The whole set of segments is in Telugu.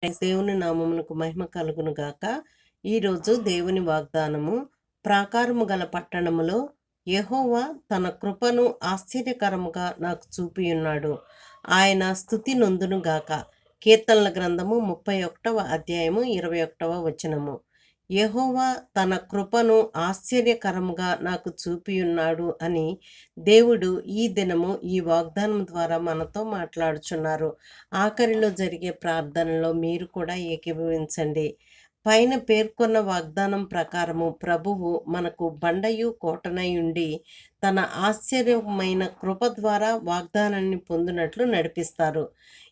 దేవుని నామమునకు మహిమ కలుగును గాక. ఈరోజు దేవుని వాగ్దానము, ప్రాకారము గల పట్టణములో యెహోవా తన కృపను ఆశ్చర్యకరముగా నాకు చూపియున్నాడు. ఆయన స్తుతి నొందును గాక. కీర్తనల గ్రంథము 31వ అధ్యాయము 21వ వచనము. యెహోవా తన కృపను ఆశ్చర్యకరముగా నాకు చూపియున్నాడు అని దేవుడు ఈ దినము ఈ వాగ్దానం ద్వారా మనతో మాట్లాడుచున్నారు. ఆఖరిలో జరిగే ప్రార్థనలో మీరు కూడా ఏకీభవించండి. పైన పేర్కొన్న వాగ్దానం ప్రకారము ప్రభువు మనకు బండయు కోటనై ఉండి తన ఆశ్చర్యమైన కృప ద్వారా వాగ్దానాన్ని పొందినట్లు నడిపిస్తారు.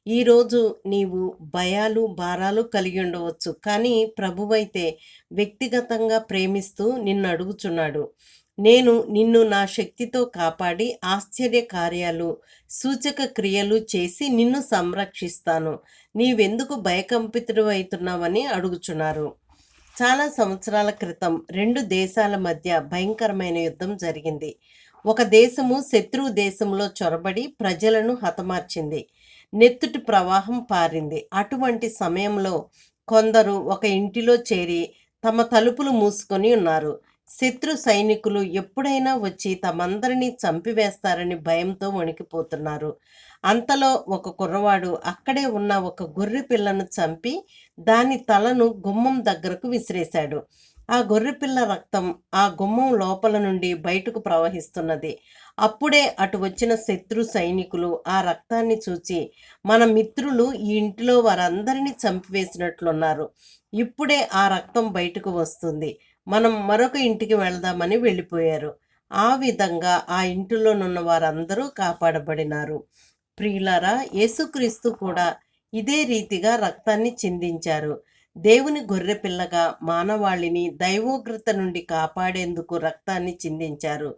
ఈరోజు నీవు భయాలు భారాలు కలిగి ఉండవచ్చు, కానీ ప్రభువైతే వ్యక్తిగతంగా ప్రేమిస్తూ నిన్ను అడుగుచున్నాడు. నేను నిన్ను నా శక్తితో కాపాడి ఆశ్చర్య కార్యాలు సూచక క్రియలు చేసి నిన్ను సంరక్షిస్తాను. నీవెందుకు భయకంపితుడు అవుతున్నావని అడుగుచున్నారు. చాలా సంవత్సరాల క్రితం రెండు దేశాల మధ్య భయంకరమైన యుద్ధం జరిగింది. ఒక దేశము శత్రువు దేశంలో చొరబడి ప్రజలను హతమార్చింది. నెత్తుటి ప్రవాహం పారింది. అటువంటి సమయంలో కొందరు ఒక ఇంటిలో చేరి తమ తలుపులు మూసుకొని ఉన్నారు. శత్రు సైనికులు ఎప్పుడైనా వచ్చి తమందరినీ చంపివేస్తారని భయంతో వణికిపోతున్నారు. అంతలో ఒక కుర్రవాడు అక్కడే ఉన్న ఒక గొర్రె పిల్లను చంపి దాని తలను గుమ్మం దగ్గరకు విసిరేశాడు. ఆ గొర్రెపిల్ల రక్తం ఆ గుమ్మం లోపల నుండి బయటకు ప్రవహిస్తున్నది. అప్పుడే అటు వచ్చిన శత్రు సైనికులు ఆ రక్తాన్ని చూచి, మన మిత్రులు ఈ ఇంటిలో వారందరినీ చంపివేసినట్లున్నారు. ఇప్పుడే ఆ రక్తం బయటకు వస్తుంది, మనం మరొక ఇంటికి వెళ్దామని వెళ్ళిపోయారు. ఆ విధంగా ఆ ఇంటిలోనున్న వారందరూ కాపాడబడినారు. ప్రియులారా, యేసుక్రీస్తు కూడా ఇదే రీతిగా రక్తాన్ని చిందించారు. దేవుని గొర్రెపిల్లగా మానవాళిని దైవోగ్రత నుండి కాపాడేందుకు రక్తాన్ని చిందించారు.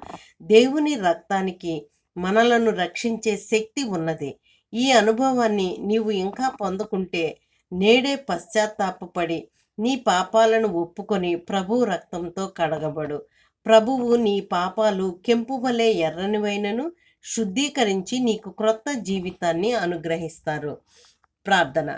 దేవుని రక్తానికి మనలను రక్షించే శక్తి ఉన్నది. ఈ అనుభవాన్ని నీవు ఇంకా పొందకుంటే నేడే పశ్చాత్తాపపడి నీ పాపాలను ఒప్పుకొని ప్రభు రక్తంతో కడగబడు. ప్రభువు నీ పాపాలు కెంపు వలె ఎర్రనివైనను శుద్ధీకరించి నీకు క్రొత్త జీవితాన్ని అనుగ్రహిస్తారు. ప్రార్థన.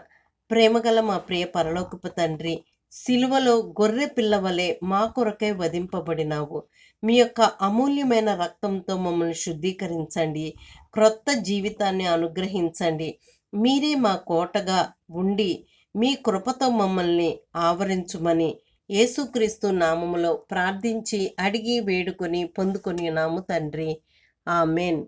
ప్రేమగల మా ప్రియ పరలోకపు తండ్రి, సిలువలో గొర్రె పిల్లవలే మా కొరకై వధింపబడినావు. మీ యొక్క అమూల్యమైన రక్తంతో మమ్మల్ని శుద్ధీకరించండి, క్రొత్త జీవితాన్ని అనుగ్రహించండి. మీరే మా కోటగా ఉండి మీ కృపతో మమ్మల్ని ఆవరించుమని యేసుక్రీస్తు నామములో ప్రార్థించి అడిగి వేడుకొని పొందుకొని నాము తండ్రి. ఆమెన్.